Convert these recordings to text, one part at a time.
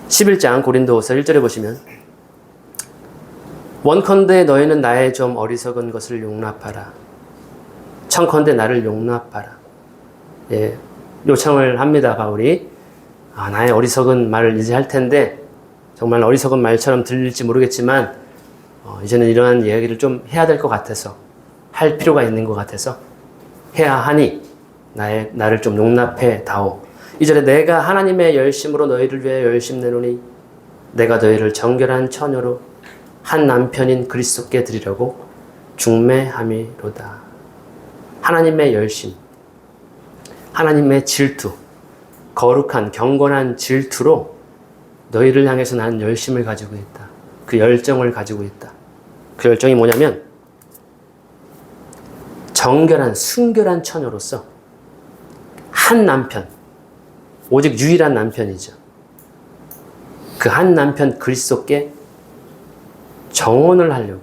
11장 고린도후서 1절에 보시면 원컨대 너희는 나의 좀 어리석은 것을 용납하라. 청컨대 나를 용납하라. 예, 요청을 합니다, 바울이. 나의 어리석은 말을 이제 할 텐데 정말 어리석은 말처럼 들릴지 모르겠지만 이제는 이러한 이야기를 좀 해야 될 것 같아서 할 필요가 있는 것 같아서 해야 하니 나를 좀 용납해 다오. 이절에 내가 하나님의 열심으로 너희를 위해 열심 내노니 내가 너희를 정결한 처녀로 한 남편인 그리스도께 드리려고 중매함이로다. 하나님의 열심, 하나님의 질투, 거룩한 경건한 질투로 너희를 향해서 나는 열심을 가지고 있다. 그 열정을 가지고 있다. 그 열정이 뭐냐면 정결한 순결한 처녀로서 한 남편, 오직 유일한 남편이죠. 그 한 남편 그리스도께 정혼을 하려고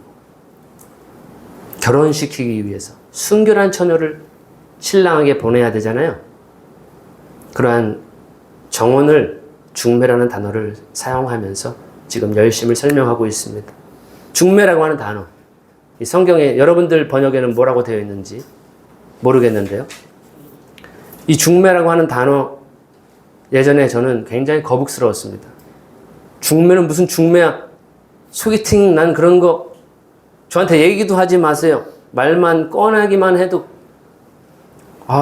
결혼시키기 위해서 순결한 처녀를 신랑에게 보내야 되잖아요. 그러한 정혼을 중매라는 단어를 사용하면서 지금 열심을 설명하고 있습니다. 중매라고 하는 단어, 이 성경에 여러분들 번역에는 뭐라고 되어 있는지 모르겠는데요. 이 중매라고 하는 단어 예전에 저는 굉장히 거북스러웠습니다. 중매는 무슨 중매야? 소개팅 난 그런 거 저한테 얘기도 하지 마세요. 말만 꺼내기만 해도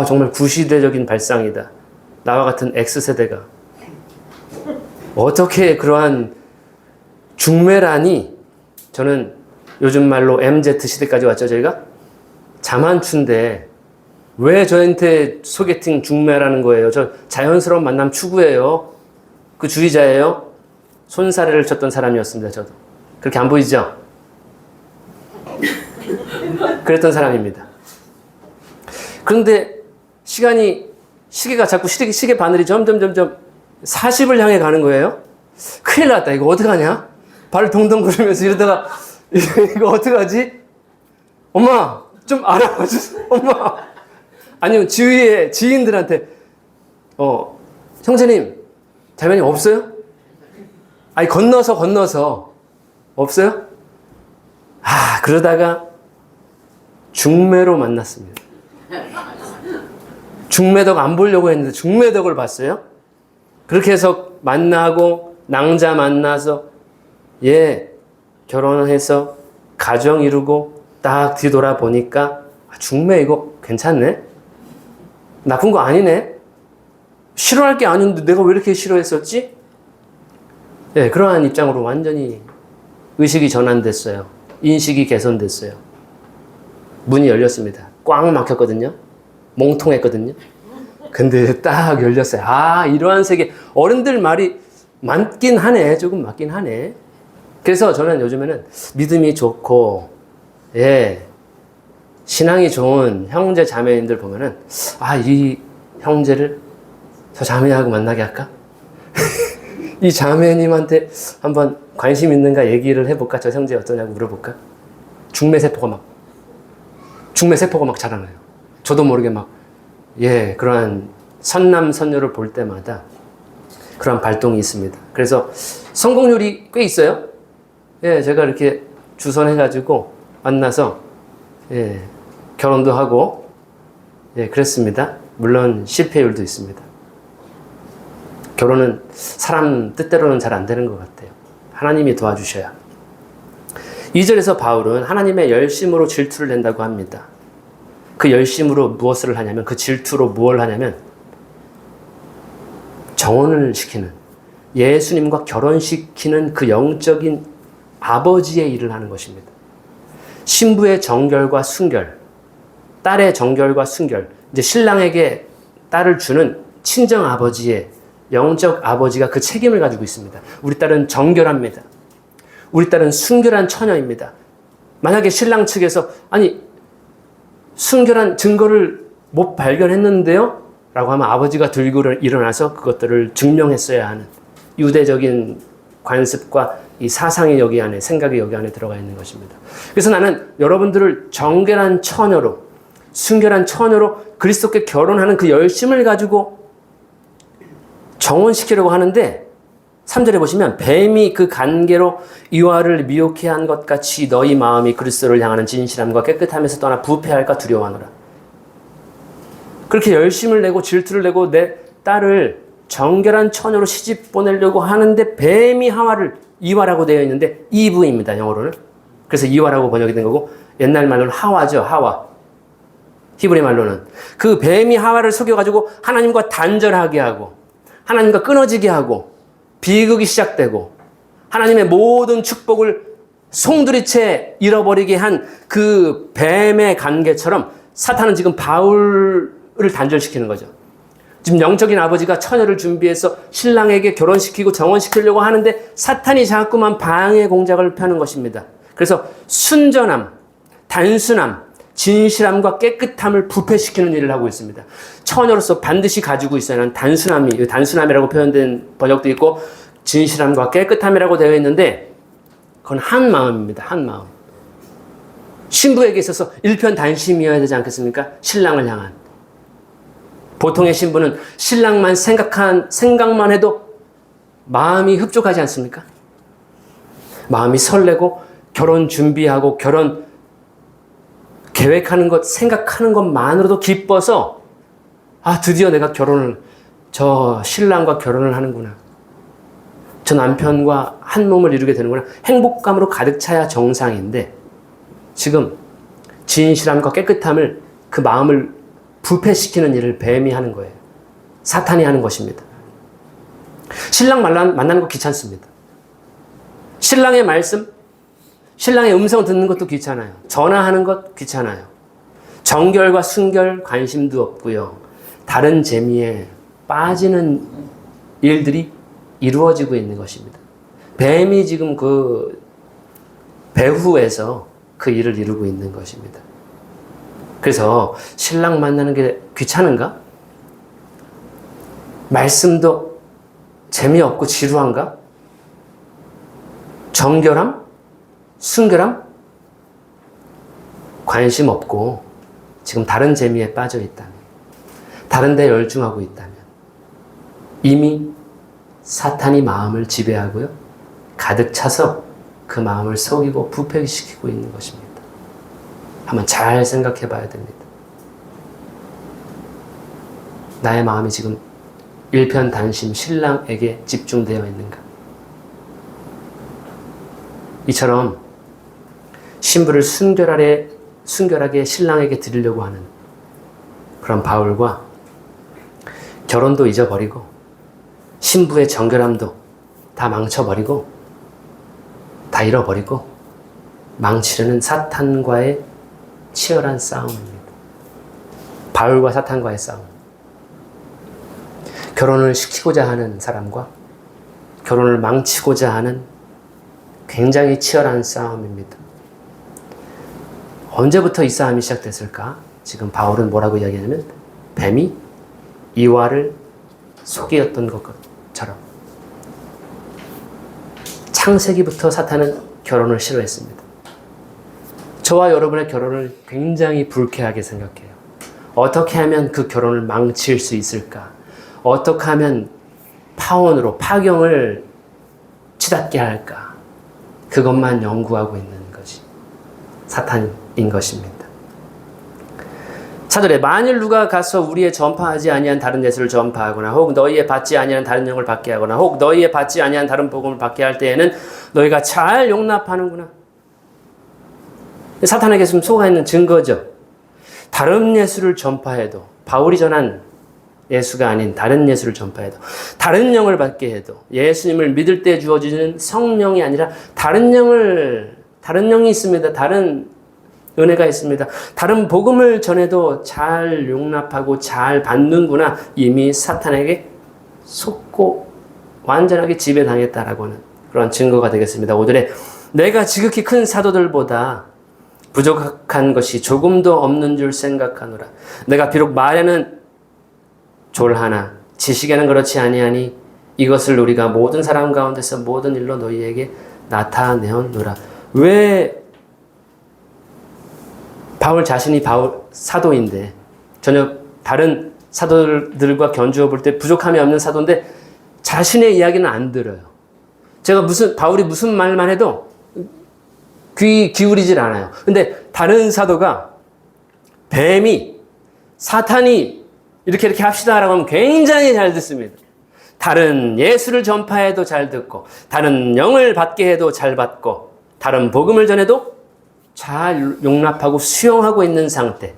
정말 구시대적인 발상이다. 나와 같은 X세대가 어떻게 그러한 중매라니. 저는 요즘 말로 MZ 시대까지 왔죠. 저희가 자만추인데 왜 저한테 소개팅 중매라는 거예요? 저 자연스러운 만남 추구해요. 그 주의자예요. 손사래를 쳤던 사람이었습니다. 저도 그렇게 안 보이죠? 그랬던 사람입니다. 그런데 시계가 자꾸 시계 바늘이 점점 40을 향해 가는 거예요. 큰일 났다. 이거 어떡하냐? 발을 동동 구르면서 이러다가 이거 어떡하지? 엄마 좀 알아봐 주세요. 엄마. 아니면 주위의 지인들한테 형제님 자매님 없어요? 아니 건너서 없어요? 그러다가 중매로 만났습니다. 중매덕 안 보려고 했는데 중매덕을 봤어요. 그렇게 해서 만나고 낭자 만나서 결혼해서 가정 이루고 딱 뒤돌아보니까 중매 이거 괜찮네? 나쁜 거 아니네? 싫어할 게 아닌데 내가 왜 이렇게 싫어했었지? 그러한 입장으로 완전히 의식이 전환됐어요. 인식이 개선됐어요. 문이 열렸습니다. 꽉 막혔거든요. 몽통했거든요. 근데 딱 열렸어요. 이러한 세계. 어른들 말이 맞긴 하네. 조금 맞긴 하네. 그래서 저는 요즘에는 믿음이 좋고, 신앙이 좋은 형제 자매님들 보면은, 이 형제를 저 자매하고 만나게 할까? 이 자매님한테 한번 관심 있는가 얘기를 해볼까? 저 형제 어떠냐고 물어볼까? 중매세포가 막 자라나요. 저도 모르게 그러한 선남, 선녀를 볼 때마다 그런 발동이 있습니다. 그래서 성공률이 꽤 있어요. 제가 이렇게 주선해가지고 만나서, 결혼도 하고, 그랬습니다. 물론 실패율도 있습니다. 결혼은 사람 뜻대로는 잘 안 되는 것 같아요. 하나님이 도와주셔야. 2절에서 바울은 하나님의 열심으로 질투를 낸다고 합니다. 그 열심으로 무엇을 하냐면, 그 질투로 무엇을 하냐면 정혼을 시키는, 예수님과 결혼시키는 그 영적인 아버지의 일을 하는 것입니다. 신부의 정결과 순결, 딸의 정결과 순결, 이제 신랑에게 딸을 주는 친정 아버지의 영적 아버지가 그 책임을 가지고 있습니다. 우리 딸은 정결합니다. 우리 딸은 순결한 처녀입니다. 만약에 신랑 측에서 순결한 증거를 못 발견했는데요? 라고 하면 아버지가 들고 일어나서 그것들을 증명했어야 하는 유대적인 관습과 이 사상이 여기 안에, 생각이 여기 안에 들어가 있는 것입니다. 그래서 나는 여러분들을 정결한 처녀로, 순결한 처녀로 그리스도께 결혼하는 그 열심을 가지고 정혼시키려고 하는데 3절에 보시면 뱀이 그 간계로 이와를 미혹해 한 것 같이 너희 마음이 그리스도를 향하는 진실함과 깨끗함에서 떠나 부패할까 두려워하노라. 그렇게 열심을 내고 질투를 내고 내 딸을 정결한 처녀로 시집 보내려고 하는데 뱀이 하와를 이와라고 되어 있는데 이브입니다. 영어로는. 그래서 이와라고 번역이 된 거고 옛날 말로는 하와죠. 하와. 히브리 말로는. 그 뱀이 하와를 속여가지고 하나님과 단절하게 하고 하나님과 끊어지게 하고 비극이 시작되고 하나님의 모든 축복을 송두리째 잃어버리게 한 그 뱀의 관계처럼 사탄은 지금 바울을 단절시키는 거죠. 지금 영적인 아버지가 처녀를 준비해서 신랑에게 결혼시키고 정혼시키려고 하는데 사탄이 자꾸만 방해 공작을 펴는 것입니다. 그래서 순전함, 단순함, 진실함과 깨끗함을 부패시키는 일을 하고 있습니다. 처녀로서 반드시 가지고 있어야 하는 단순함이, 단순함이라고 표현된 번역도 있고 진실함과 깨끗함이라고 되어 있는데 그건 한 마음입니다. 한 마음. 신부에게 있어서 일편단심이어야 되지 않겠습니까? 신랑을 향한. 보통의 신부는 신랑만 생각만 해도 마음이 흡족하지 않습니까? 마음이 설레고 결혼 준비하고 결혼 계획하는 것, 생각하는 것만으로도 기뻐서 드디어 내가 저 신랑과 결혼을 하는구나. 저 남편과 한 몸을 이루게 되는구나. 행복감으로 가득 차야 정상인데 지금 진실함과 깨끗함을 그 마음을 부패시키는 일을 뱀이 하는 거예요. 사탄이 하는 것입니다. 신랑 만나는 거 귀찮습니다. 신랑의 말씀, 신랑의 음성 듣는 것도 귀찮아요. 전화하는 것 귀찮아요. 정결과 순결 관심도 없고요. 다른 재미에 빠지는 일들이 이루어지고 있는 것입니다. 뱀이 지금 그 배후에서 그 일을 이루고 있는 것입니다. 그래서 신랑 만나는 게 귀찮은가? 말씀도 재미없고 지루한가? 정결함? 순결함? 관심 없고 지금 다른 재미에 빠져 있다면, 다른 데 열중하고 있다면 이미 사탄이 마음을 지배하고요. 가득 차서 그 마음을 속이고 부패시키고 있는 것입니다. 한번 잘 생각해 봐야 됩니다. 나의 마음이 지금 일편단심 신랑에게 집중되어 있는가? 이처럼 신부를 순결하게 신랑에게 드리려고 하는 그런 바울과 결혼도 잊어버리고 신부의 정결함도 다 망쳐버리고 다 잃어버리고 망치려는 사탄과의 치열한 싸움입니다. 바울과 사탄과의 싸움. 결혼을 시키고자 하는 사람과 결혼을 망치고자 하는 굉장히 치열한 싸움입니다. 언제부터 이 싸움이 시작됐을까? 지금 바울은 뭐라고 이야기하냐면 뱀이 이와를 속이었던 것처럼 창세기부터 사탄은 결혼을 싫어했습니다. 저와 여러분의 결혼을 굉장히 불쾌하게 생각해요. 어떻게 하면 그 결혼을 망칠 수 있을까? 어떻게 하면 파경을 치닫게 할까? 그것만 연구하고 있는 것이 사탄인 것입니다. 4절에 만일 누가 가서 우리의 전파하지 아니한 다른 예수를 전파하거나 혹 너희의 받지 아니한 다른 영을 받게 하거나 혹 너희의 받지 아니한 다른 복음을 받게 할 때에는 너희가 잘 용납하는구나. 사탄에게 좀 속아 있는 증거죠. 다른 예수를 전파해도 바울이 전한 예수가 아닌 다른 예수를 전파해도 다른 영을 받게 해도 예수님을 믿을 때 주어지는 성령이 아니라 다른 영이 있습니다. 다른 은혜가 있습니다. 다른 복음을 전해도 잘 용납하고 잘 받는구나. 이미 사탄에게 속고 완전하게 지배당했다라고 하는 그런 증거가 되겠습니다. 5절에 내가 지극히 큰 사도들보다 부족한 것이 조금도 없는 줄 생각하노라. 내가 비록 말에는 졸하나 지식에는 그렇지 아니하니 이것을 우리가 모든 사람 가운데서 모든 일로 너희에게 나타내었노라. 왜 바울 자신이 사도인데 전혀 다른 사도들과 견주어 볼 때 부족함이 없는 사도인데 자신의 이야기는 안 들어요. 제가 바울이 무슨 말만 해도 귀 기울이질 않아요. 근데 다른 사도가 뱀이, 사탄이 이렇게 합시다라고 하면 굉장히 잘 듣습니다. 다른 예수를 전파해도 잘 듣고, 다른 영을 받게 해도 잘 받고, 다른 복음을 전해도 잘 용납하고 수용하고 있는 상태.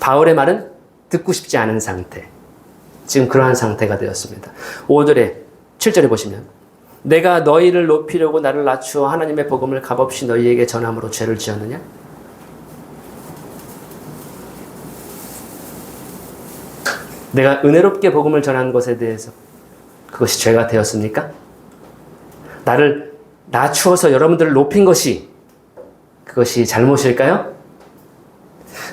바울의 말은 듣고 싶지 않은 상태. 지금 그러한 상태가 되었습니다. 5절에 7절에 보시면 내가 너희를 높이려고 나를 낮추어 하나님의 복음을 값없이 너희에게 전함으로 죄를 지었느냐? 내가 은혜롭게 복음을 전한 것에 대해서 그것이 죄가 되었습니까? 나를 낮추어서 여러분들을 높인 것이 그것이 잘못일까요?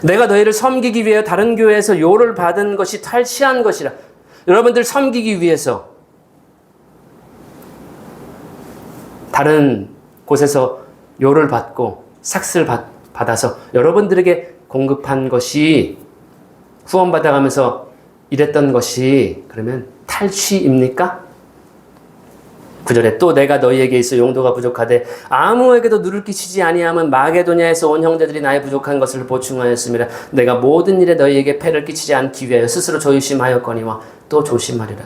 내가 너희를 섬기기 위해 다른 교회에서 요를 받은 것이 탈취한 것이라. 여러분들 섬기기 위해서 다른 곳에서 요를 받고 삭스를 받아서 여러분들에게 공급한 것이 후원받아가면서 이랬던 것이 그러면 탈취입니까? 9절에 또 내가 너희에게 있어 용도가 부족하되 아무에게도 누를 끼치지 아니함은 마게도냐에서 온 형제들이 나의 부족한 것을 보충하였음이라. 내가 모든 일에 너희에게 폐를 끼치지 않기 위하여 스스로 조심하였거니와 또 조심하리라.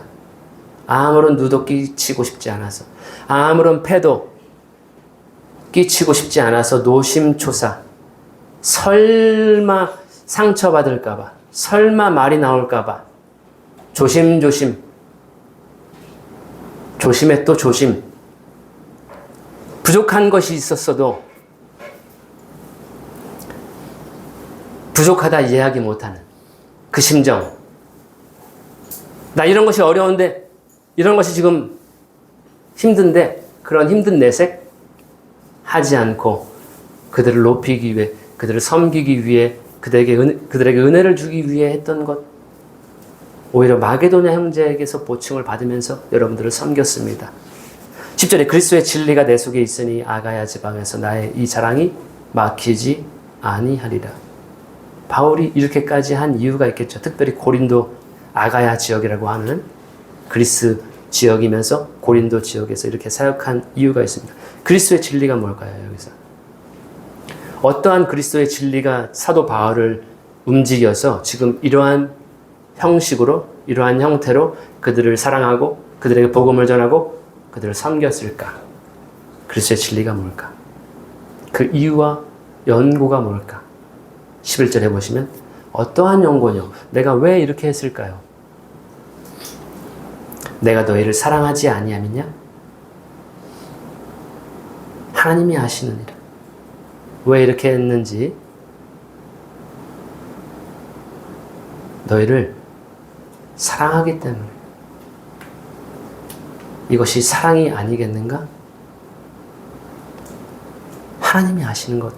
아무런 누도 끼치고 싶지 않아서, 아무런 폐도 끼치고 싶지 않아서 노심초사, 설마 상처받을까봐, 설마 말이 나올까봐 조심조심, 조심에 또 조심. 부족한 것이 있었어도 부족하다 이해하기 못하는 그 심정. 나 이런 것이 어려운데, 이런 것이 지금 힘든데, 그런 힘든 내색 하지 않고 그들을 높이기 위해, 그들을 섬기기 위해, 그들에게 은혜를 주기 위해 했던 것, 오히려 마게도냐 형제에게서 보충을 받으면서 여러분들을 섬겼습니다. 10절에 그리스도의 진리가 내 속에 있으니 아가야 지방에서 나의 이 자랑이 막히지 아니하리라. 바울이 이렇게까지 한 이유가 있겠죠. 특별히 고린도 아가야 지역이라고 하는 그리스 지역이면서 고린도 지역에서 이렇게 사역한 이유가 있습니다. 그리스도의 진리가 뭘까요? 여기서 어떠한 그리스도의 진리가 사도 바울을 움직여서 지금 이러한 형식으로, 이러한 형태로 그들을 사랑하고 그들에게 복음을 전하고 그들을 섬겼을까? 그리스도의 진리가 뭘까? 그 이유와 연고가 뭘까? 11절에 보시면 어떠한 연고뇨? 내가 왜 이렇게 했을까요? 내가 너희를 사랑하지 아니함이냐? 하나님이 아시느니라. 왜 이렇게 했는지 너희를 사랑하기 때문에. 이것이 사랑이 아니겠는가? 하나님이 아시는 것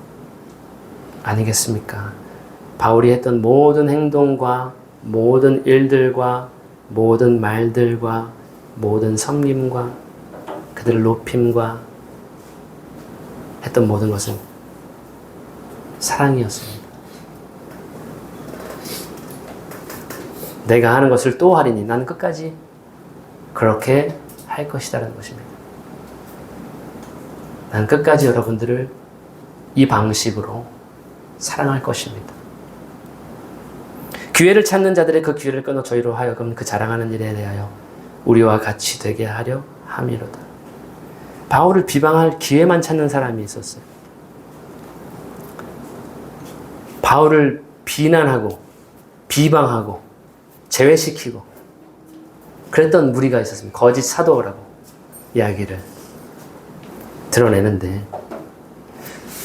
아니겠습니까? 바울이 했던 모든 행동과 모든 일들과 모든 말들과 모든 섬김과 그들을 높임과 했던 모든 것은 사랑이었습니다. 내가 하는 것을 또 하리니 나는 끝까지 그렇게 할 것이다라는 것입니다. 나는 끝까지 여러분들을 이 방식으로 사랑할 것입니다. 기회를 찾는 자들의 그 기회를 끊어 저희로 하여금 그 자랑하는 일에 대하여 우리와 같이 되게 하려 함이로다. 바울을 비방할 기회만 찾는 사람이 있었어요. 바울을 비난하고 비방하고 제외시키고 그랬던 무리가 있었습니다. 거짓 사도라고 이야기를 드러내는데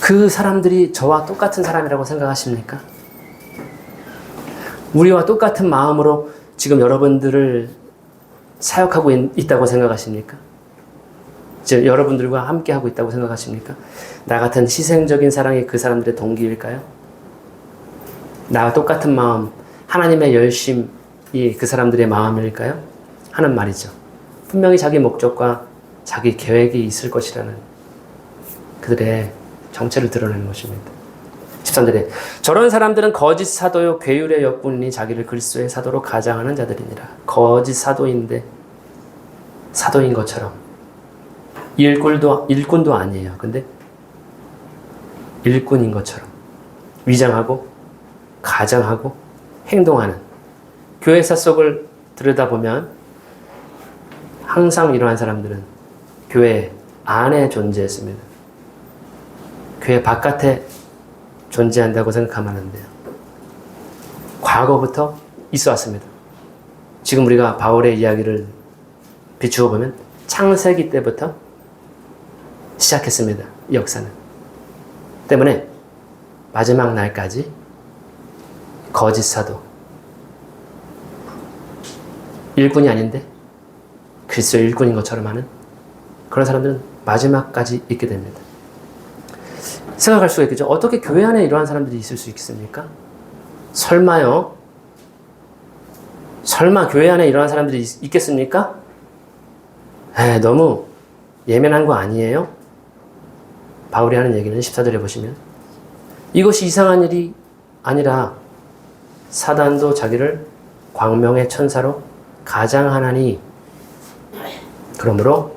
그 사람들이 저와 똑같은 사람이라고 생각하십니까? 우리와 똑같은 마음으로 지금 여러분들을 사역하고 있다고 생각하십니까? 즉 여러분들과 함께 하고 있다고 생각하십니까? 나 같은 희생적인 사랑이 그 사람들의 동기일까요? 나와 똑같은 마음, 하나님의 열심이 그 사람들의 마음일까요? 하는 말이죠. 분명히 자기 목적과 자기 계획이 있을 것이라는 그들의 정체를 드러내는 것입니다. 13절에 저런 사람들은 거짓 사도요 괴율의 역군이니 자기를 그리스도의 사도로 가장하는 자들이니라. 거짓 사도인데 사도인 것처럼 일꾼도 아니에요. 근데 일꾼인 것처럼 위장하고 가장하고 행동하는 교회사 속을 들여다보면 항상 이러한 사람들은 교회 안에 존재했습니다. 교회 바깥에 존재한다고 생각하면 안 돼요. 과거부터 있어 왔습니다. 지금 우리가 바울의 이야기를 비추어 보면 창세기 때부터 시작했습니다. 이 역사는. 때문에 마지막 날까지 거짓 사도, 일꾼이 아닌데 그리스도의 일꾼인 것처럼 하는 그런 사람들은 마지막까지 있게 됩니다. 생각할 수가 있겠죠. 어떻게 교회 안에 이러한 사람들이 있을 수 있겠습니까? 설마요? 설마 교회 안에 이러한 사람들이 있겠습니까? 너무 예민한 거 아니에요? 바울이 하는 얘기는 14절에 보시면 이것이 이상한 일이 아니라 사단도 자기를 광명의 천사로 가장하나니 그러므로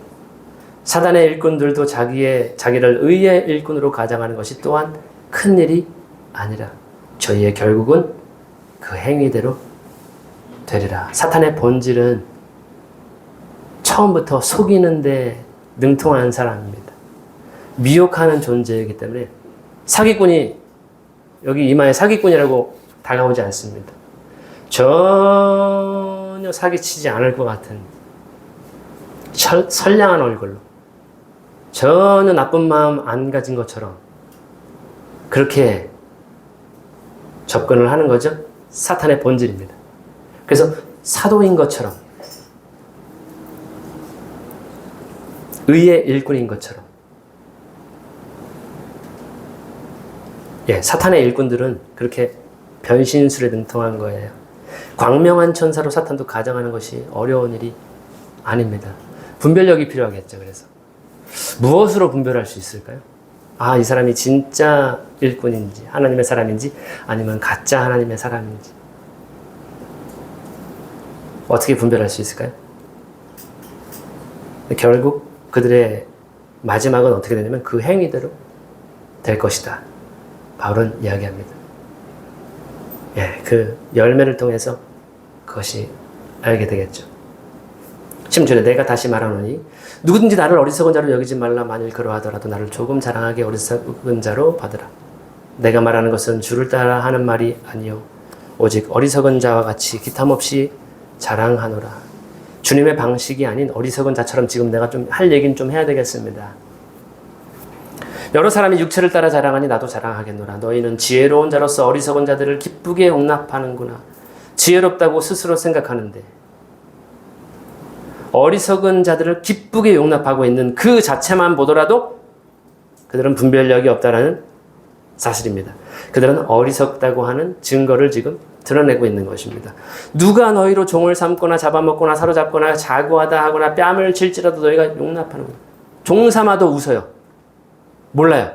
사단의 일꾼들도 자기를 의의 일꾼으로 가장하는 것이 또한 큰 일이 아니라 저희의 결국은 그 행위대로 되리라. 사탄의 본질은 처음부터 속이는데 능통한 사람입니다. 미혹하는 존재이기 때문에 사기꾼이 여기 이마에 사기꾼이라고 다가오지 않습니다. 전혀 사기치지 않을 것 같은 선량한 얼굴로 전혀 나쁜 마음 안 가진 것처럼 그렇게 접근을 하는 거죠. 사탄의 본질입니다. 그래서 사도인 것처럼 의의 일꾼인 것처럼 사탄의 일꾼들은 그렇게 변신술에 능통한 거예요. 광명한 천사로 사탄도 가장하는 것이 어려운 일이 아닙니다. 분별력이 필요하겠죠. 그래서 무엇으로 분별할 수 있을까요? 이 사람이 진짜 일꾼인지 하나님의 사람인지 아니면 가짜 하나님의 사람인지 어떻게 분별할 수 있을까요? 결국 그들의 마지막은 어떻게 되냐면 그 행위대로 될 것이다. 바울은 이야기합니다. 그 열매를 통해서 그것이 알게 되겠죠. 10절에 내가 다시 말하노니 누구든지 나를 어리석은 자로 여기지 말라. 만일 그러하더라도 나를 조금 자랑하게 어리석은 자로 받으라. 내가 말하는 것은 주를 따라 하는 말이 아니요 오직 어리석은 자와 같이 기탐없이 자랑하노라. 주님의 방식이 아닌 어리석은 자처럼 지금 내가 좀 할 얘기는 좀 해야 되겠습니다. 여러 사람이 육체를 따라 자랑하니 나도 자랑하겠노라. 너희는 지혜로운 자로서 어리석은 자들을 기쁘게 용납하는구나. 지혜롭다고 스스로 생각하는데 어리석은 자들을 기쁘게 용납하고 있는 그 자체만 보더라도 그들은 분별력이 없다라는 사실입니다. 그들은 어리석다고 하는 증거를 지금 드러내고 있는 것입니다. 누가 너희로 종을 삼거나 잡아먹거나 사로잡거나 자고하다 하거나 뺨을 칠지라도 너희가 용납하는구나. 종 삼아도 웃어요. 몰라요.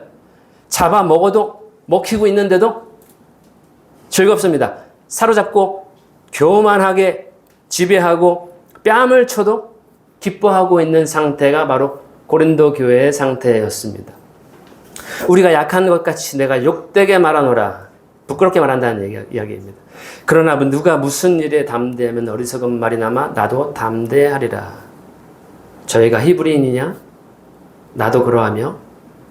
잡아먹어도 먹히고 있는데도 즐겁습니다. 사로잡고 교만하게 지배하고 뺨을 쳐도 기뻐하고 있는 상태가 바로 고린도 교회의 상태였습니다. 우리가 약한 것 같이 내가 욕되게 말하노라. 부끄럽게 말한다는 이야기입니다. 그러나 누가 무슨 일에 담대하면 어리석은 말이 남아 나도 담대하리라. 저희가 히브리인이냐? 나도 그러하며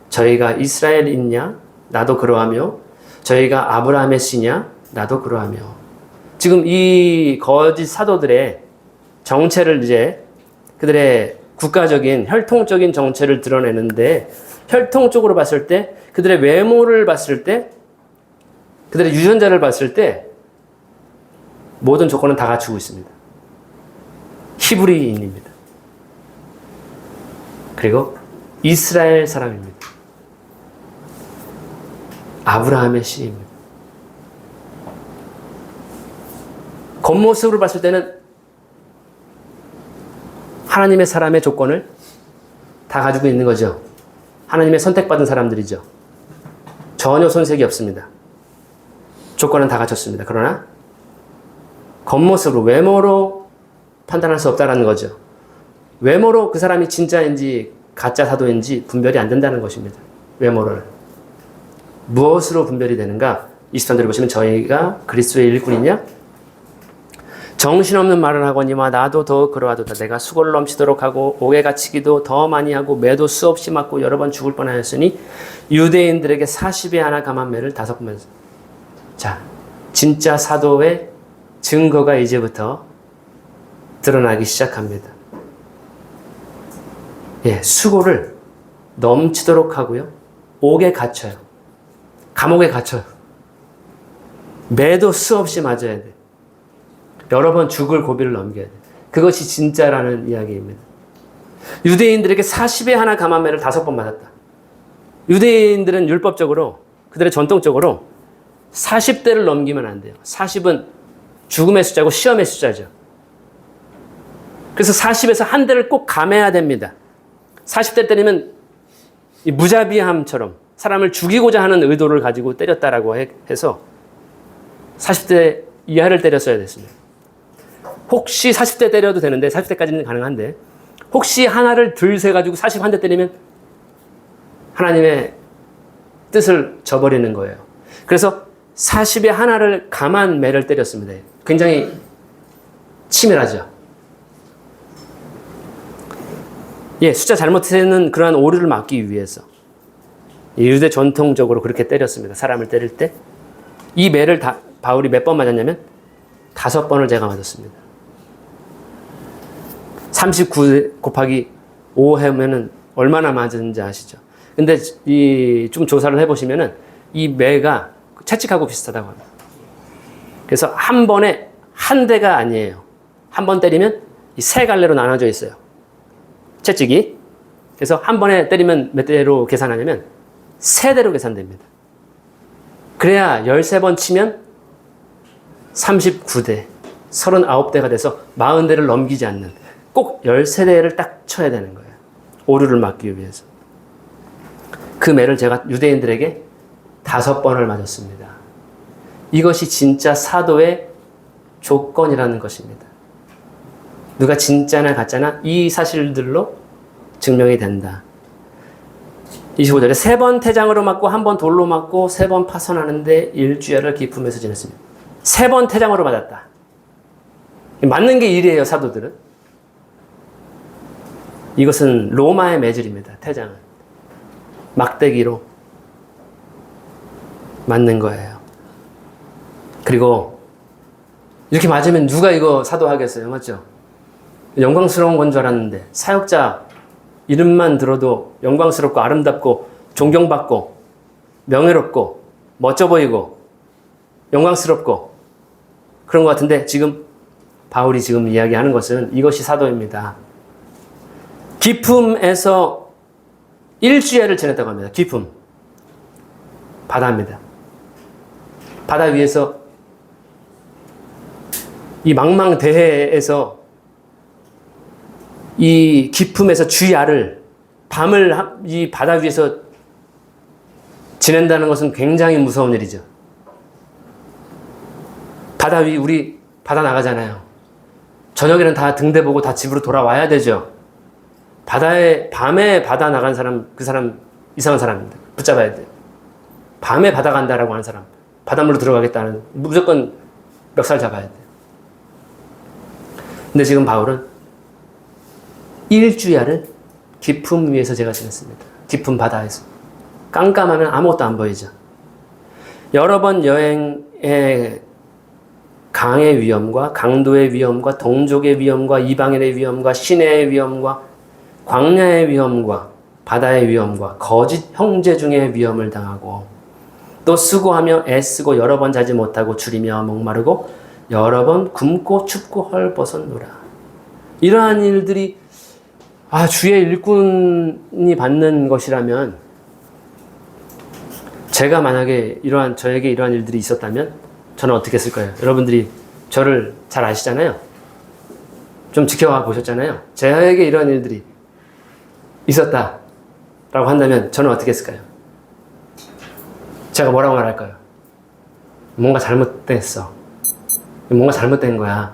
저희가 이스라엘이냐? 나도 그러하며 저희가 아브라함의 씨냐? 나도 그러하며 지금 이 거짓 사도들의 정체를 이제 그들의 국가적인 혈통적인 정체를 드러내는데 혈통적으로 봤을 때 그들의 외모를 봤을 때 그들의 유전자를 봤을 때 모든 조건은 다 갖추고 있습니다. 히브리인입니다. 그리고 이스라엘 사람입니다. 아브라함의 씨입니다. 겉모습으로 봤을 때는 하나님의 사람의 조건을 다 가지고 있는 거죠. 하나님의 선택받은 사람들이죠. 전혀 손색이 없습니다. 조건은 다 갖췄습니다. 그러나 겉모습으로 외모로 판단할 수 없다는 거죠. 외모로 그 사람이 진짜인지 가짜 사도인지 분별이 안 된다는 것입니다. 외모를. 무엇으로 분별이 되는가? 23절에 보시면 저희가 그리스도의 일꾼이냐? 정신없는 말을 하거니와 나도 더 그러하도다. 내가 수고를 넘치도록 하고 옥에 갇히기도 더 많이 하고 매도 수없이 맞고 여러 번 죽을 뻔하였으니 유대인들에게 40에 하나 감한 매를 5번. 자, 진짜 사도의 증거가 이제부터 드러나기 시작합니다. 예, 수고를 넘치도록 하고요. 옥에 갇혀요. 감옥에 갇혀요. 매도 수없이 맞아야 돼. 여러 번 죽을 고비를 넘겨야 돼. 그것이 진짜라는 이야기입니다. 유대인들에게 40에 하나 감한 매를 5번 맞았다. 유대인들은 율법적으로, 그들의 전통적으로 40대를 넘기면 안 돼요. 40은 죽음의 숫자고 시험의 숫자죠. 그래서 40에서 한 대를 꼭 감해야 됩니다. 40대 때리면 이 무자비함처럼 사람을 죽이고자 하는 의도를 가지고 때렸다라고 해서 40대 이하를 때렸어야 됐습니다. 혹시 40대 때려도 되는데 40대까지는 가능한데 혹시 하나를 들세가지고 41대 때리면 하나님의 뜻을 저버리는 거예요. 그래서 40에 하나를 감한 매를 때렸습니다. 굉장히 치밀하죠. 예, 숫자 잘못되는 그러한 오류를 막기 위해서 유대 전통적으로 그렇게 때렸습니다. 사람을 때릴 때. 이 매를 바울이 몇 번 맞았냐면 5번을 제가 맞았습니다. 39 곱하기 5 하면은 얼마나 맞았는지 아시죠? 근데 좀 조사를 해보시면은 이 매가 채찍하고 비슷하다고 합니다. 그래서 한 번에 한 대가 아니에요. 한 번 때리면 이 3갈래로 나눠져 있어요. 채찍이. 그래서 한 번에 때리면 몇 대로 계산하냐면 3대로 계산됩니다. 그래야 13번 치면 39대, 39대가 돼서 40대를 넘기지 않는 꼭 13대를 딱 쳐야 되는 거예요. 오류를 막기 위해서. 그 매를 제가 유대인들에게 5번을 맞았습니다. 이것이 진짜 사도의 조건이라는 것입니다. 누가 진짜나 가짜나 이 사실들로 증명이 된다. 25절에 3번 태장으로 맞고 1번 돌로 맞고 3번 파선하는데 일주일을 기품에서 지냈습니다. 3번 태장으로 맞았다. 맞는 게 일이에요, 사도들은. 이것은 로마의 매질입니다. 태장은. 막대기로 맞는 거예요. 그리고 이렇게 맞으면 누가 이거 사도하겠어요? 맞죠? 영광스러운 건 줄 알았는데 사역자 이름만 들어도 영광스럽고 아름답고 존경받고 명예롭고 멋져 보이고 영광스럽고 그런 것 같은데 지금 바울이 지금 이야기하는 것은 이것이 사도입니다. 기품에서 일주일을 지냈다고 합니다. 기품. 바다입니다. 바다 위에서 이 망망대해에서 이 기품에서 주야를 밤을 이 바다 위에서 지낸다는 것은 굉장히 무서운 일이죠. 바다 위 우리 바다 나가잖아요. 저녁에는 다 등대보고 다 집으로 돌아와야 되죠. 밤에 바다 나간 사람, 그 사람 이상한 사람입니다. 붙잡아야 돼요. 밤에 바다 간다라고 하는 사람, 바닷물로 들어가겠다는 무조건 멱살 잡아야 돼요. 근데 지금 바울은 일주야를 깊음 위에서 제가 지냈습니다. 깊은 바다에서. 깜깜하면 아무것도 안 보이죠. 여러 번 여행에 강의 위험과 강도의 위험과 동족의 위험과 이방인의 위험과 시내의 위험과 광야의 위험과 바다의 위험과 거짓 형제 중의 위험을 당하고 또 수고하며 애쓰고 여러 번 자지 못하고 줄이며 목마르고 여러 번 굶고 춥고 헐벗었노라. 이러한 일들이 주의 일꾼이 받는 것이라면 제가 만약에 저에게 이러한 일들이 있었다면 저는 어떻게 했을 거예요? 여러분들이 저를 잘 아시잖아요. 좀 지켜봐 보셨잖아요. 저에게 이러한 일들이 있었다라고 한다면 저는 어떻게 했을까요? 제가 뭐라고 말할까요? 뭔가 잘못됐어. 뭔가 잘못된 거야.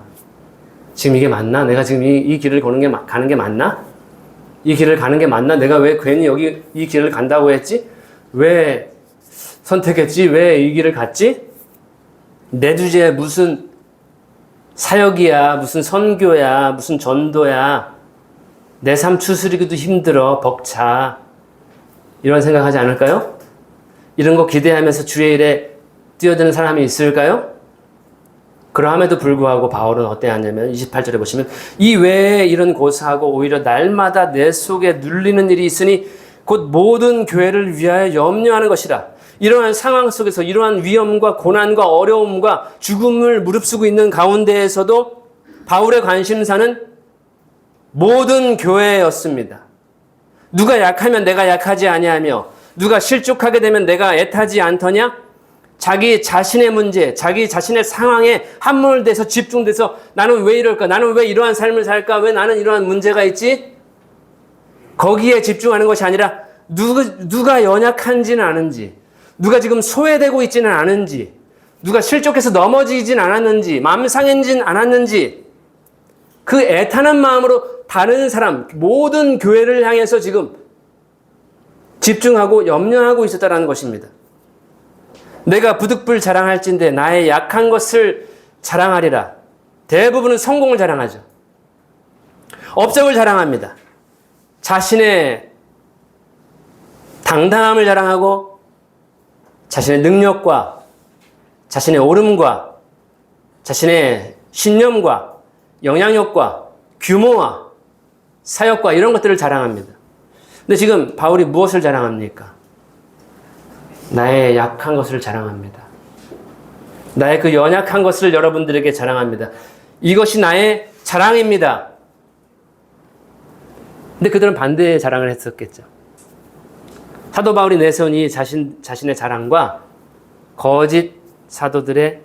지금 이게 맞나? 내가 지금 이 길을 가는 게 맞나? 이 길을 가는 게 맞나? 내가 왜 괜히 여기 이 길을 간다고 했지? 왜 선택했지? 왜 이 길을 갔지? 내 주제에 무슨 사역이야, 무슨 선교야, 무슨 전도야. 내 삶 추스리기도 힘들어, 벅차. 이런 생각하지 않을까요? 이런 거 기대하면서 주의 일에 뛰어드는 사람이 있을까요? 그러함에도 불구하고 바울은 어때 하냐면 28절에 보시면 이 외에 이런 고사하고 오히려 날마다 내 속에 눌리는 일이 있으니 곧 모든 교회를 위하여 염려하는 것이라. 이러한 상황 속에서 이러한 위험과 고난과 어려움과 죽음을 무릅쓰고 있는 가운데에서도 바울의 관심사는 모든 교회였습니다. 누가 약하면 내가 약하지 아니하며 누가 실족하게 되면 내가 애타지 않더냐? 자기 자신의 문제, 자기 자신의 상황에 함몰돼서 집중돼서 나는 왜 이럴까? 나는 왜 이러한 삶을 살까? 왜 나는 이러한 문제가 있지? 거기에 집중하는 것이 아니라 누가 연약한지는 아는지, 누가 지금 소외되고 있지는 않은지, 누가 실족해서 넘어지진 않았는지, 마음 상해진 않았는지, 그 애타는 마음으로 다른 사람, 모든 교회를 향해서 지금 집중하고 염려하고 있었다는 것입니다. 내가 부득불 자랑할진대 나의 약한 것을 자랑하리라. 대부분은 성공을 자랑하죠. 업적을 자랑합니다. 자신의 당당함을 자랑하고 자신의 능력과 자신의 오름과 자신의 신념과 영향력과 규모와 사역과 이런 것들을 자랑합니다. 근데 지금 바울이 무엇을 자랑합니까? 나의 약한 것을 자랑합니다. 나의 그 연약한 것을 여러분들에게 자랑합니다. 이것이 나의 자랑입니다. 근데 그들은 반대의 자랑을 했었겠죠. 사도 바울이 내세운 이 자신의 자랑과 거짓 사도들의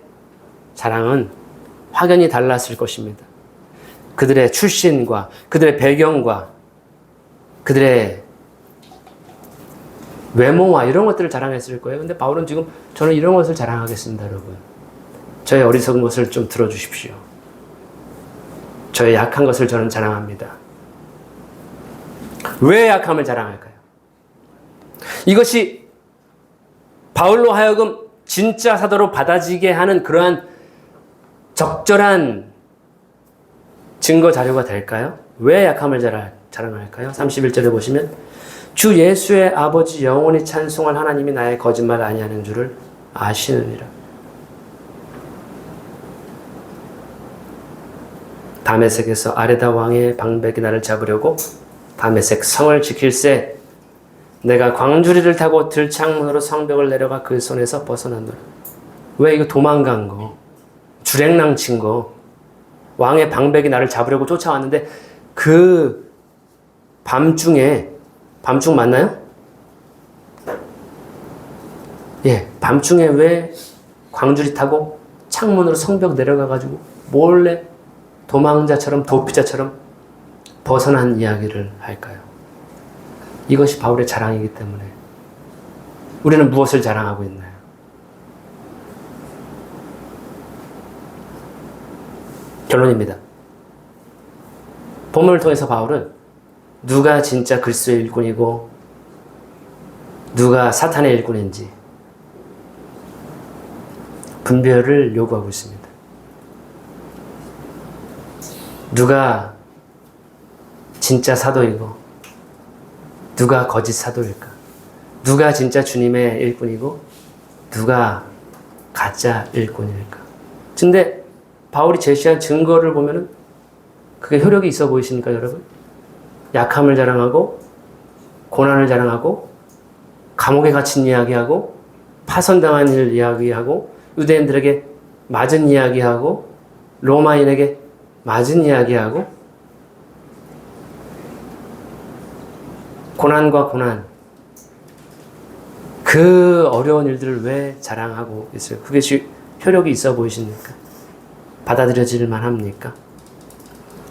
자랑은 확연히 달랐을 것입니다. 그들의 출신과 그들의 배경과 그들의 외모와 이런 것들을 자랑했을 거예요. 근데 바울은 지금 저는 이런 것을 자랑하겠습니다, 여러분. 저의 어리석은 것을 좀 들어주십시오. 저의 약한 것을 저는 자랑합니다. 왜 약함을 자랑할까요? 이것이 바울로 하여금 진짜 사도로 받아지게 하는 그러한 적절한 증거 자료가 될까요? 왜 약함을 자랑할까요? 31절에 보시면 주 예수의 아버지 영원히 찬송할 하나님이 나의 거짓말 아니하는 줄을 아시느니라. 다메섹에서 아레다 왕의 방백이 나를 잡으려고 다메섹 성을 지킬새 내가 광주리를 타고 들창문으로 성벽을 내려가 그 손에서 벗어났노라. 왜 이거 도망간 거, 주랭랑 친 거, 왕의 방백이 나를 잡으려고 쫓아왔는데 그 밤중에, 밤중 맞나요? 예, 밤중에 왜 광주리 타고 창문으로 성벽 내려가가지고 몰래 도망자처럼 도피자처럼 벗어난 이야기를 할까요? 이것이 바울의 자랑이기 때문에 우리는 무엇을 자랑하고 있나요? 결론입니다. 본문을 통해서 바울은 누가 진짜 그리스도의 일꾼이고 누가 사탄의 일꾼인지 분별을 요구하고 있습니다. 누가 진짜 사도이고 누가 거짓 사도일까? 누가 진짜 주님의 일꾼이고 누가 가짜 일꾼일까? 근데 바울이 제시한 증거를 보면은 그게 효력이 있어 보이십니까, 여러분? 약함을 자랑하고 고난을 자랑하고 감옥에 갇힌 이야기하고 파선당한 일 이야기하고 유대인들에게 맞은 이야기하고 로마인에게 맞은 이야기하고 고난과 고난 그 어려운 일들을 왜 자랑하고 있어요? 그것이 효력이 있어 보이십니까? 받아들여질 만합니까?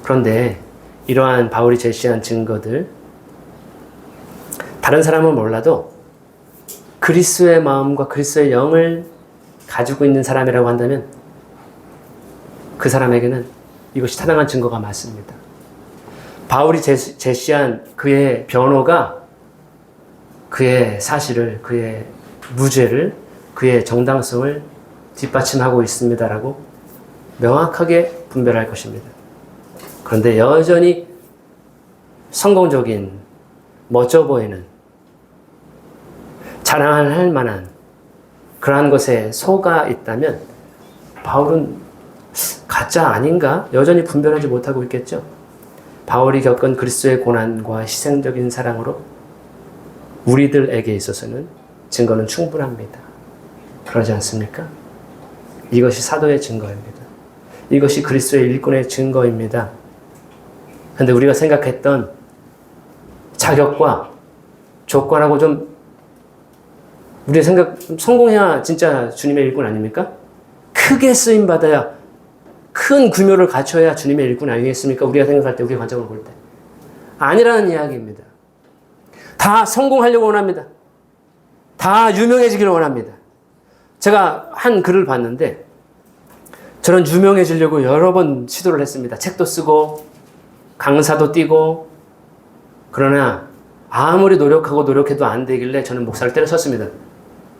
그런데 이러한 바울이 제시한 증거들 다른 사람은 몰라도 그리스도의 마음과 그리스도의 영을 가지고 있는 사람이라고 한다면 그 사람에게는 이것이 타당한 증거가 맞습니다. 바울이 제시한 그의 변호가 그의 사실을, 그의 무죄를, 그의 정당성을 뒷받침하고 있습니다라고 명확하게 분별할 것입니다. 그런데 여전히 성공적인, 멋져 보이는, 자랑할 만한 그러한 것에 속아 있다면 바울은 가짜 아닌가? 여전히 분별하지 못하고 있겠죠. 바울이 겪은 그리스도의 고난과 희생적인 사랑으로 우리들에게 있어서는 증거는 충분합니다. 그러지 않습니까? 이것이 사도의 증거입니다. 이것이 그리스도의 일꾼의 증거입니다. 그런데 우리가 생각했던 자격과 조건하고 좀 우리의 생각, 성공해야 진짜 주님의 일꾼 아닙니까? 크게 쓰임받아야, 큰 규모를 갖춰야 주님의 일꾼 아니겠습니까? 우리가 생각할 때, 우리의 관점을 볼 때. 아니라는 이야기입니다. 다 성공하려고 원합니다. 다 유명해지기를 원합니다. 제가 한 글을 봤는데, 저는 유명해지려고 여러 번 시도를 했습니다. 책도 쓰고, 강사도 뛰고, 그러나 아무리 노력해도 안 되길래 저는 목사를 때려쳤습니다.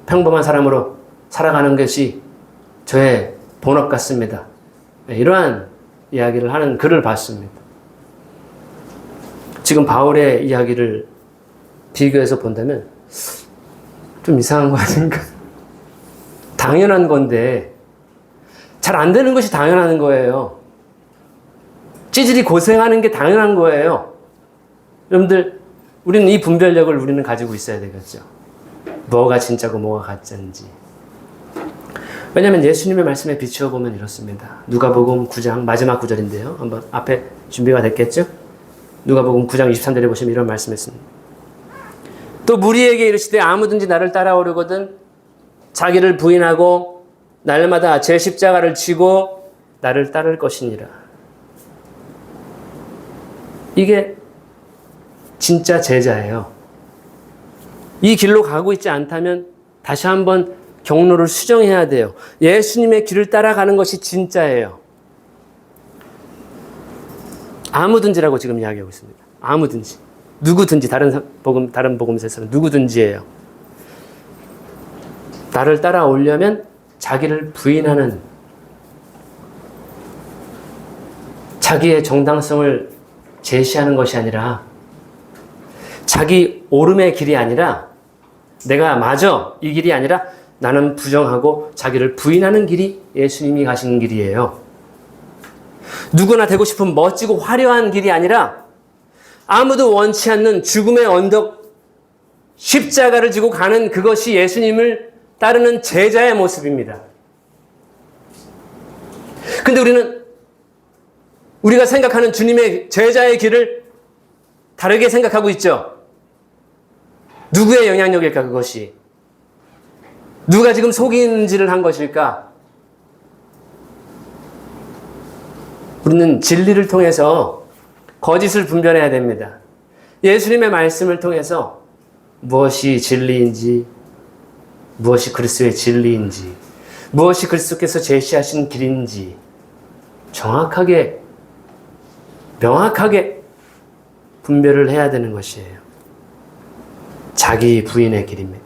평범한 사람으로 살아가는 것이 저의 본업 같습니다. 이러한 이야기를 하는 글을 봤습니다. 지금 바울의 이야기를 비교해서 본다면 좀 이상한 거 아닌가? 당연한 건데 잘 안 되는 것이 당연한 거예요. 찌질이 고생하는 게 당연한 거예요. 여러분들, 우리는 이 분별력을 우리는 가지고 있어야 되겠죠. 뭐가 진짜고 뭐가 가짜인지. 왜냐하면 예수님의 말씀에 비추어 보면 이렇습니다. 누가복음 9장 마지막 구절인데요. 한번 앞에 준비가 됐겠죠? 누가복음 9장 23절에 보시면 이런 말씀했습니다. 또 무리에게 이르시되 아무든지 나를 따라오려거든 자기를 부인하고 날마다 제 십자가를 지고 나를 따를 것이니라. 이게 진짜 제자예요. 이 길로 가고 있지 않다면 다시 한번 경로를 수정해야 돼요. 예수님의 길을 따라가는 것이 진짜예요. 아무든지라고 지금 이야기하고 있습니다. 아무든지. 누구든지. 다른 복음서에서는 누구든지예요. 나를 따라오려면 자기를 부인하는, 자기의 정당성을 제시하는 것이 아니라, 자기 오름의 길이 아니라, 내가 맞아 이 길이 아니라 나는 부정하고 자기를 부인하는 길이 예수님이 가시는 길이에요. 누구나 되고 싶은 멋지고 화려한 길이 아니라 아무도 원치 않는 죽음의 언덕, 십자가를 지고 가는 그것이 예수님을 따르는 제자의 모습입니다. 근데 우리는 우리가 생각하는 주님의 제자의 길을 다르게 생각하고 있죠. 누구의 영향력일까 그것이? 누가 지금 속인질을 한 것일까? 우리는 진리를 통해서 거짓을 분별해야 됩니다. 예수님의 말씀을 통해서 무엇이 진리인지, 무엇이 그리스도의 진리인지, 무엇이 그리스도께서 제시하신 길인지 정확하게, 명확하게 분별을 해야 되는 것이에요. 자기 부인의 길입니다.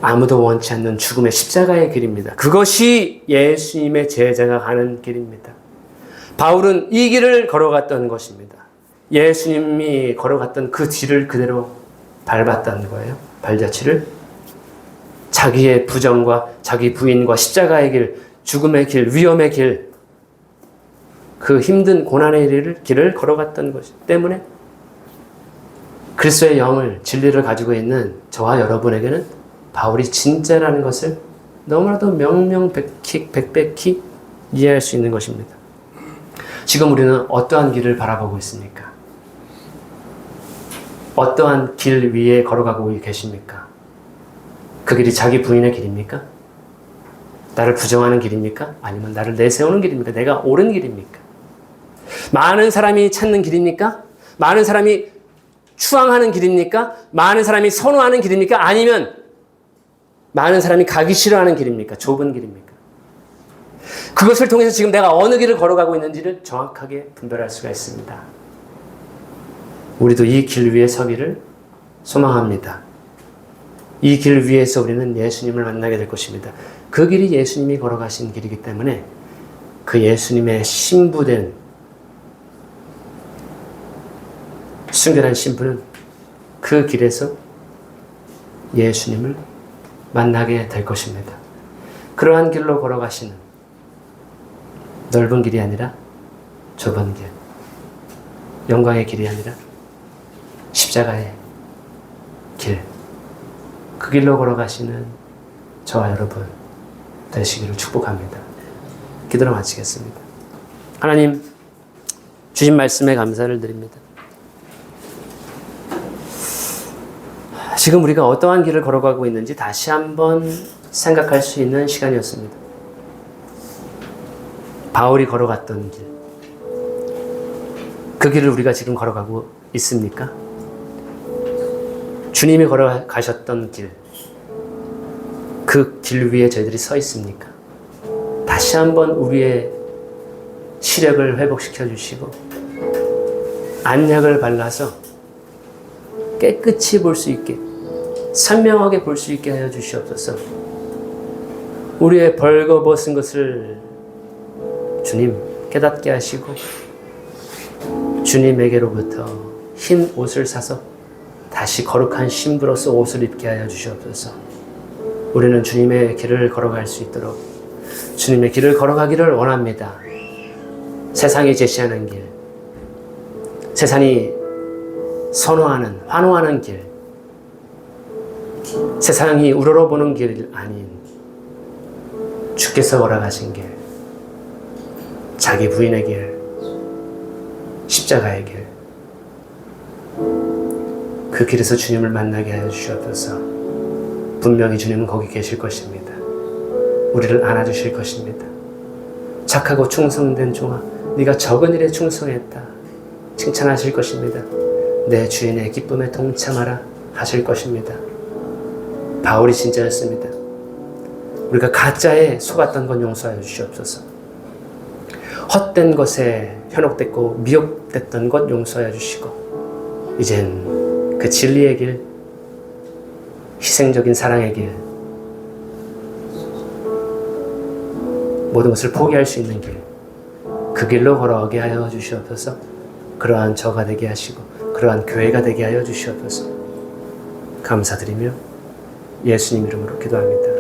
아무도 원치 않는 죽음의 십자가의 길입니다. 그것이 예수님의 제자가 가는 길입니다. 바울은 이 길을 걸어갔던 것입니다. 예수님이 걸어갔던 그 뒤를 그대로 밟았다는 거예요. 발자취를. 자기의 부정과 자기 부인과 십자가의 길, 죽음의 길, 위험의 길, 그 힘든 고난의 길을 걸어갔던 것이기 때문에 그리스도의 영을, 진리를 가지고 있는 저와 여러분에게는 바울이 진짜라는 것을 너무나도 명명백백히 이해할 수 있는 것입니다. 지금 우리는 어떠한 길을 바라보고 있습니까? 어떠한 길 위에 걸어가고 계십니까? 그 길이 자기 부인의 길입니까? 나를 부정하는 길입니까? 아니면 나를 내세우는 길입니까? 내가 옳은 길입니까? 많은 사람이 찾는 길입니까? 많은 사람이 추앙하는 길입니까? 많은 사람이 선호하는 길입니까? 아니면 많은 사람이 가기 싫어하는 길입니까? 좁은 길입니까? 그것을 통해서 지금 내가 어느 길을 걸어가고 있는지를 정확하게 분별할 수가 있습니다. 우리도 이 길 위에 서기를 소망합니다. 이 길 위에서 우리는 예수님을 만나게 될 것입니다. 그 길이 예수님이 걸어가신 길이기 때문에 그 예수님의 신부된 순결한 신부는 그 길에서 예수님을 만나게 될 것입니다. 그러한 길로 걸어가시는 넓은 길이 아니라 좁은 길, 영광의 길이 아니라 십자가의 길, 그 길로 걸어가시는 저와 여러분 되시기를 축복합니다. 기도로 마치겠습니다. 하나님, 주신 말씀에 감사를 드립니다. 지금 우리가 어떠한 길을 걸어가고 있는지 다시 한번 생각할 수 있는 시간이었습니다. 바울이 걸어갔던 길, 그 길을 우리가 지금 걸어가고 있습니까? 주님이 걸어가셨던 길, 그 길 위에 저희들이 서 있습니까? 다시 한번 우리의 시력을 회복시켜 주시고 안약을 발라서 깨끗이 볼 수 있게, 선명하게 볼 수 있게 하여 주시옵소서. 우리의 벌거벗은 것을 주님 깨닫게 하시고 주님에게로부터 흰 옷을 사서 다시 거룩한 신부로서 옷을 입게 하여 주시옵소서. 우리는 주님의 길을 걸어갈 수 있도록 주님의 길을 걸어가기를 원합니다. 세상이 제시하는 길, 세상이 선호하는, 환호하는 길, 세상이 우러러보는 길 아닌 주께서 걸어가신 길, 자기 부인의 길, 십자가의 길, 그 길에서 주님을 만나게 하여 주시옵소서. 분명히 주님은 거기 계실 것입니다. 우리를 안아주실 것입니다. 착하고 충성된 종아, 네가 적은 일에 충성했다 칭찬하실 것입니다. 내 주인의 기쁨에 동참하라 하실 것입니다. 바울이 진짜였습니다. 우리가 가짜에 속았던 건 용서하여 주시옵소서. 헛된 것에 현혹됐고 미혹됐던 것 용서하여 주시고 이젠 그 진리의 길, 희생적인 사랑의 길, 모든 것을 포기할 수 있는 길, 그 길로 걸어오게 하여 주시옵소서. 그러한 저가 되게 하시고 그러한 교회가 되게 하여 주시옵소서. 감사드리며 예수님 이름으로 기도합니다.